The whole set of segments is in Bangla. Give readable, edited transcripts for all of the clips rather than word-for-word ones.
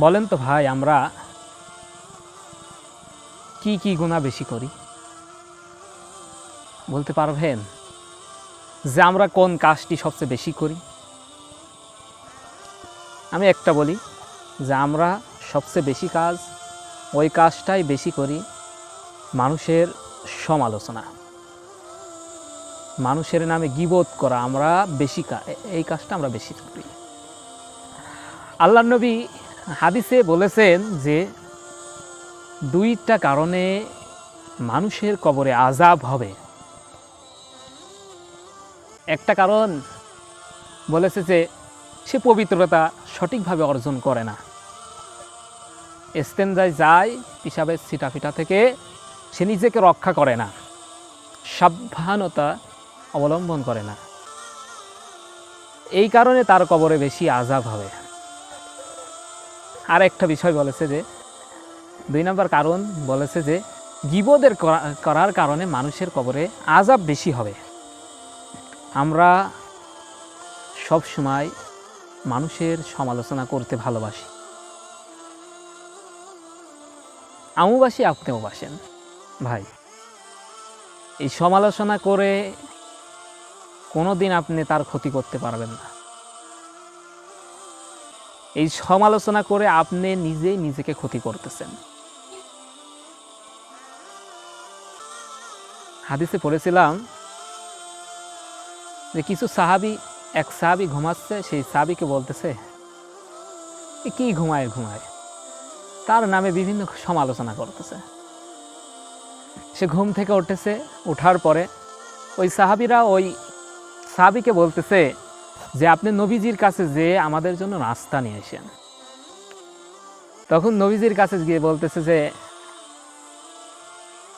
বলেন তো ভাই, আমরা কি কি গুনাহ বেশি করি? বলতে পারবেন যে আমরা কোন কাজটি সবচেয়ে বেশি করি? আমি একটা বলি যে আমরা সবচেয়ে বেশি কাজ ওই কাজটাই বেশি করি, মানুষের সমালোচনা, মানুষের নামে গীবত করা। আমরা বেশি এই কাজটা আমরা বেশি করি। আল্লাহর নবী হাদিসে বলেছেন যে দুইটা কারণে মানুষের কবরে আযাব হবে। একটা কারণ বলেছে যে সে পবিত্রতা সঠিকভাবে অর্জন করে না, ইস্তেনজায় যায়, পিশাবের ছিটাফিটা থেকে সে নিজেকে রক্ষা করে না, সাবধানতা অবলম্বন করে না, এই কারণে তার কবরে বেশি আযাব হবে। আর একটা বিষয় বলেছে যে 2 নম্বর কারণ বলেছে যে গীবতের করার কারণে মানুষের কবরে আযাব বেশি হবে। আমরা সব সময় মানুষের সমালোচনা করতে ভালোবাসি, আমিও বাসি, আপনিও বাসেন ভাই। এই সমালোচনা করে কোনো দিন আপনি তার ক্ষতি করতে পারবেন না। এই সমালোচনা করে আপনি নিজেই নিজেকে ক্ষতি করতেছেন। হাদিসে পড়েছিলাম যে কিছু সাহাবী, এক সাহাবী ঘুমাচ্ছে, সেই সাহাবীকে বলতেছে কি ঘুমায়, তার নামে বিভিন্ন সমালোচনা করতেছে। সে ঘুম থেকে উঠেছে, ওঠার পরে ওই সাহাবীরা ওই সাহাবীকে বলতেছে যে আপনি নবীজির কাছে যে আমাদের জন্য নাস্তা নিয়ে আসেন। তখন নবীজির কাছে গিয়ে বলতেছে যে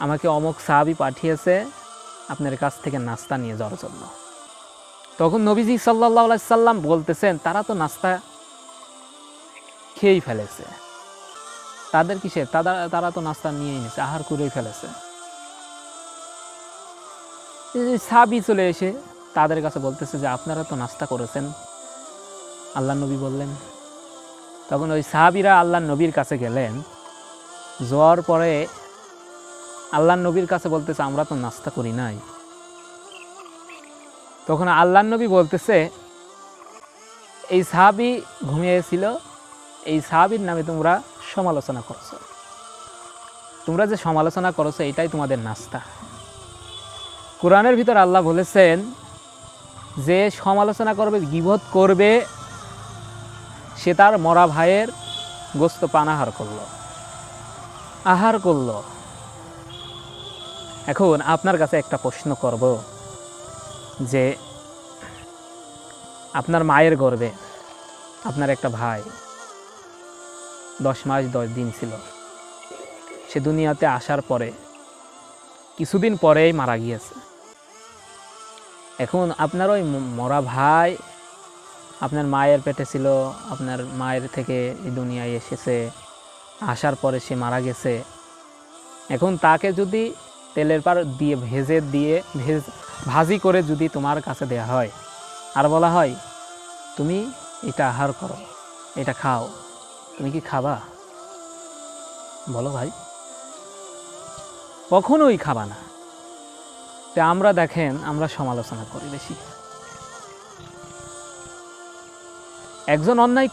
আমাকে অমুক সাহাবী পাঠিয়েছে আপনার কাছ থেকে নাস্তা নিয়ে যাওয়ার জন্য। তখন নবীজি সাল্লাল্লাহু আলাইহি সাল্লাম বলতেছেন তারা তো নাস্তা খেয়েই ফেলেছে, তাদের কিসে, তারা তো নাস্তা নিয়েই নিয়েছে, আহার করেই ফেলেছে। সাহাবী চলে এসে তাদের কাছে বলতেছে যে আপনারা তো নাস্তা করেছেন, আল্লাহর নবী বললেন। তখন ওই সাহাবীরা আল্লাহর নবীর কাছে গেলেন, যাওয়ার পরে আল্লাহর নবীর কাছে বলতেছে আমরা তো নাস্তা করি নাই। তখন আল্লাহর নবী বলতেছে এই সাহাবী ঘুমিয়েছিল, এই সাহাবীর নামে তোমরা সমালোচনা করছো, তোমরা যে সমালোচনা করছো এটাই তোমাদের নাস্তা। কোরআনের ভিতর আল্লাহ বলেছেন যে সমালোচনা করবে, গীবত করবে, সে তার মরা ভাইয়ের গোস্ত পানাহার করলো, আহার করলো। এখন আপনার কাছে একটা প্রশ্ন করব যে আপনার মায়ের গর্ভে আপনার একটা ভাই 10 মাস 10 দিন ছিল, সে দুনিয়াতে আসার পরে কিছুদিন পরেই মারা গিয়েছে। এখন আপনার ওই মরা ভাই আপনার মায়ের পেটে ছিল, আপনার মায়ের থেকে এই দুনিয়ায় এসেছে, আসার পরে সে মারা গেছে। এখন তাকে যদি তেলের পার দিয়ে ভাজি করে যদি তোমার কাছে দেয়া হয় আর বলা হয় তুমি এটা আহার করো, এটা খাও, তুমি কি খাবা? বলো ভাই, কখনোই খাবা না। তো আমরা দেখেন, আমরা সমালোচনা করি বেশি। একজন অন্যায়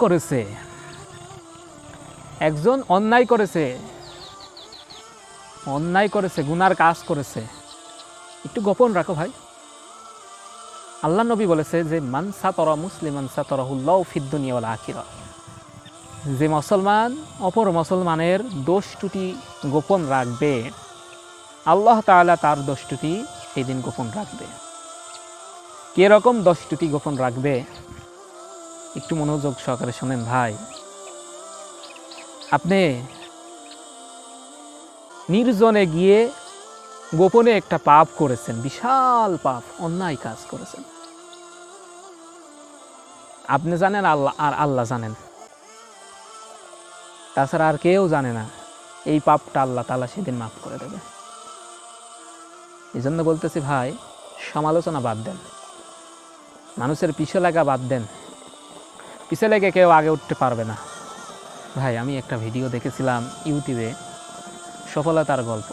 করেছে, গুনার কাজ করেছে, একটু গোপন রাখো ভাই। আল্লাহ নবী বলেছে যে মান সাতারা মুসলিমান সাতারাহুল্লাহু ফিদ দুনিয়া ওয়াল আখিরাহ, যে মুসলমান অপর মুসলমানের দোষ ত্রুটি গোপন রাখবে, আল্লাহ তাআলা তার দোষ ত্রুটি সেই দিন গোপন রাখবে। কে রকম দোষ ত্রুটি গোপন রাখবে একটু মনোযোগ সহকারে শোনেন ভাই। আপনি নির্জনে গিয়ে গোপনে একটা পাপ করেছেন, বিশাল পাপ, অন্যায় কাজ করেছেন, আপনি জানেন, আল্লাহ জানেন, তাছাড়া আর কেউ জানে না। এই পাপটা আল্লাহ তাআলা সেদিন মাফ করে দেবে। এই জন্য বলতেছি ভাই, সমালোচনা বাদ দেন, মানুষের পিছে লাগা বাদ দেন। পিছে লেগে কেউ আগে উঠতে পারবে না। ভাই আমি একটা ভিডিও দেখেছিলাম ইউটিউবে, সফলতার গল্প।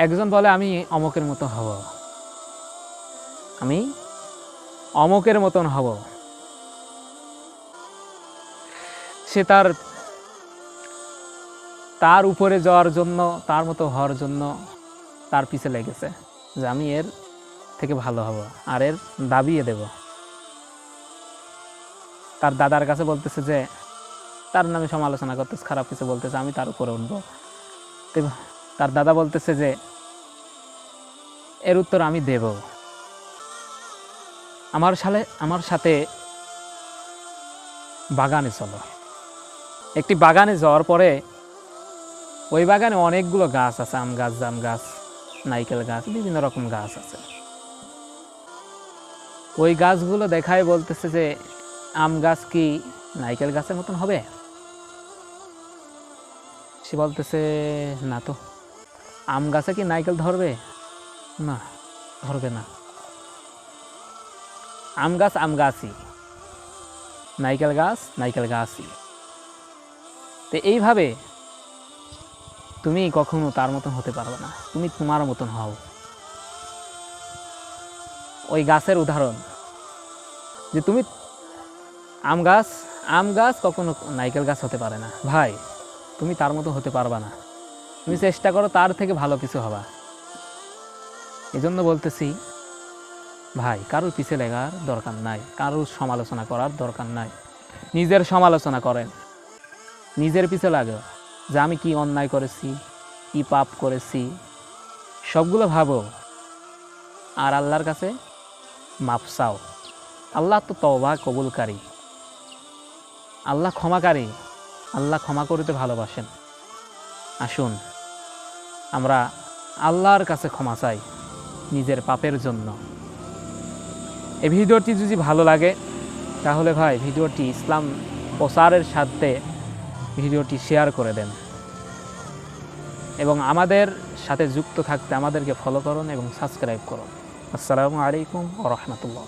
একজন বলে আমি অমকের মতো হব, আমি অমকের মতন হব। সে তার উপরে যাওয়ার জন্য, তার মতো হওয়ার জন্য তার পিছে লেগেছে যে আমি এর থেকে ভালো হব আর এর দাবিয়ে দেব। তার দাদার কাছে বলতেছে যে তার নামে সমালোচনা করতেছে, খারাপ কিছু বলতেছে, আমি তার উপরে উঠবো। তার দাদা বলতেছে যে এর উত্তর আমি দেব। আমার সাথে বাগানে চলো। একটি বাগানে যাওয়ার পরে ওই বাগানে অনেকগুলো গাছ আছে, আম গাছ, জাম গাছ, নারকেল গাছ, বিভিন্ন রকম গাছ আছে। ওই গাছগুলো দেখায় বলতেছে যে আম গাছ কি নারকেল গাছের মতন হবে? সে বলতেছে না তো। আম গাছে কি নারকেল ধরবে? না, ধরবে না। আম গাছ আম গাছই, নারকেল গাছ নারকেল গাছই। তো এইভাবে তুমি কখনো তার মতন হতে পারবে না, তুমি তোমার মতন হও। ওই গাছের উদাহরণ যে তুমি আম গাছ কখনো নারকেল গাছ হতে পারে না। ভাই তুমি তার মতো হতে পারবা না, তুমি চেষ্টা করো তার থেকে ভালো কিছু হবা। এই জন্য বলতেছি ভাই, কারোর পিছে লেগার দরকার নাই, কারোর সমালোচনা করার দরকার নাই। নিজের সমালোচনা করেন, নিজের পিছে লাগো যে আমি কি অন্যায় করেছি, কি পাপ করেছি, সবগুলো ভাবো আর আল্লাহর কাছে মাপ চাও। আল্লাহ তো তওবা কবুলকারী, আল্লাহ ক্ষমাকারী, আল্লাহ ক্ষমা করতে ভালোবাসেন। আসুন আমরা আল্লাহর কাছে ক্ষমা চাই নিজের পাপের জন্য। এই ভিডিওটি যদি ভালো লাগে তাহলে ভাই ভিডিওটি ইসলাম প্রচারের সাথে ভিডিওটি শেয়ার করে দেন এবং আমাদের সাথে যুক্ত থাকতে আমাদেরকে ফলো করুন এবং সাবস্ক্রাইব করুন। আসসালামু আলাইকুম ওয়া রাহমাতুল্লাহ।